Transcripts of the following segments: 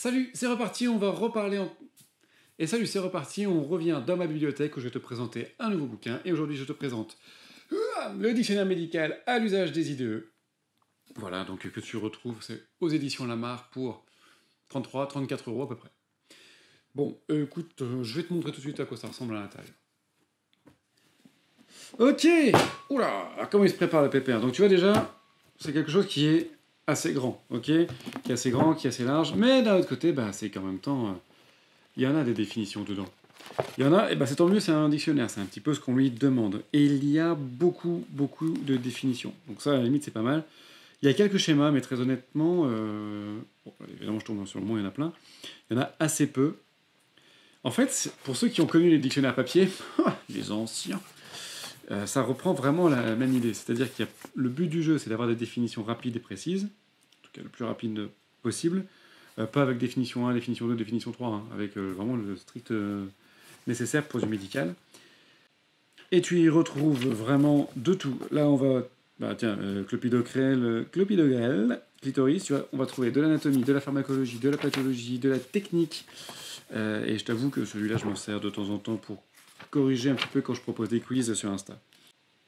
Salut, c'est reparti, on va reparler en... Et salut, c'est reparti, on revient dans ma bibliothèque où je vais te présenter un nouveau bouquin. Et aujourd'hui, je te présente le dictionnaire médical à l'usage des IDE. Voilà, donc que tu retrouves aux éditions Lamar pour 33-34 € à peu près. Bon, écoute, je vais te montrer tout de suite à quoi ça ressemble à l'intérieur. Ok. Oula, alors comment il se prépare le pépère? Donc tu vois déjà, c'est quelque chose qui est assez grand, ok? Qui est assez grand, qui est assez large, mais d'un autre côté, bah, c'est qu'en même temps, il y en a des définitions dedans. Il y en a, et bah, c'est tant mieux, c'est un dictionnaire, c'est un petit peu ce qu'on lui demande. Et il y a beaucoup de définitions. Donc ça, à la limite, c'est pas mal. Il y a quelques schémas, mais très honnêtement, bon, évidemment, je tombe sur le mot, il y en a plein. Il y en a assez peu. En fait, pour ceux qui ont connu les dictionnaires papier, les anciens, ça reprend vraiment la même idée. C'est-à-dire que le but du jeu, c'est d'avoir des définitions rapides et précises, en tout cas le plus rapide possible, pas avec définition 1, définition 2, définition 3, hein, avec vraiment le strict nécessaire pour du médical. Et tu y retrouves vraiment de tout. Là, on va... Bah tiens, clopidogrel, clitoris, tu vois, on va trouver de l'anatomie, de la pharmacologie, de la pathologie, de la technique. Et je t'avoue que celui-là, je m'en sers de temps en temps pour corriger un petit peu quand je propose des quiz sur Insta.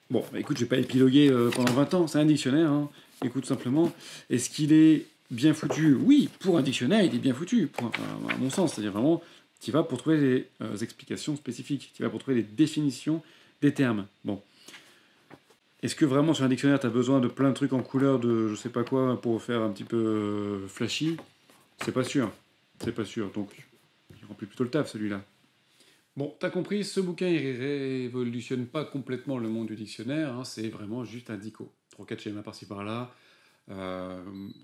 Bon, bah écoute, je vais pas épiloguer pendant 20 ans, c'est un dictionnaire, hein. Écoute simplement, est-ce qu'il est bien foutu? Oui, pour un dictionnaire, il est bien foutu, à mon sens, c'est-à-dire vraiment, tu vas pour trouver des explications spécifiques, tu vas pour trouver des définitions des termes. Bon. Est-ce que vraiment sur un dictionnaire, tu as besoin de plein de trucs en couleur de je sais pas quoi pour faire un petit peu flashy? C'est pas sûr. C'est pas sûr, donc il remplit plutôt le taf celui-là. Bon, t'as compris, ce bouquin, il révolutionne pas complètement le monde du dictionnaire, hein, c'est vraiment juste un dico. 3-4 schémas par-ci par-là.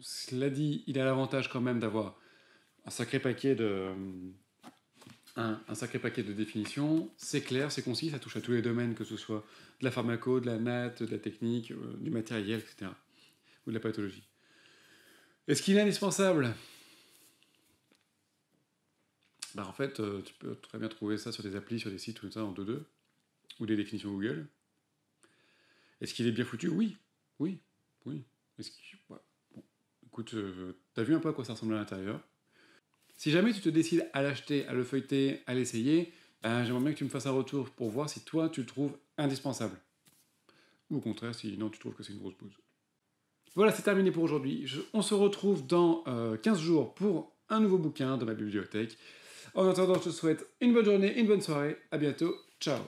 Cela dit, il a l'avantage quand même d'avoir un sacré paquet de... un sacré paquet de définitions, c'est clair, c'est concis, ça touche à tous les domaines, que ce soit de la pharmaco, de la maths, de la technique, du matériel, etc. Ou de la pathologie. Est-ce qu'il est indispensable? Bah en fait, tu peux très bien trouver ça sur des applis, sur des sites, tout ça, en 2.2, ou des définitions Google. Est-ce qu'il est bien foutu? Oui. Oui. Est-ce qu'il... Ouais. Bon. Écoute, t'as vu un peu à quoi ça ressemble à l'intérieur. Si jamais tu te décides à l'acheter, à le feuilleter, à l'essayer, j'aimerais bien que tu me fasses un retour pour voir si toi, tu le trouves indispensable. Ou au contraire, si non, tu trouves que c'est une grosse bouse. Voilà, c'est terminé pour aujourd'hui. On se retrouve dans 15 jours pour un nouveau bouquin dans ma bibliothèque. En attendant, je te souhaite une bonne journée, une bonne soirée. À bientôt. Ciao.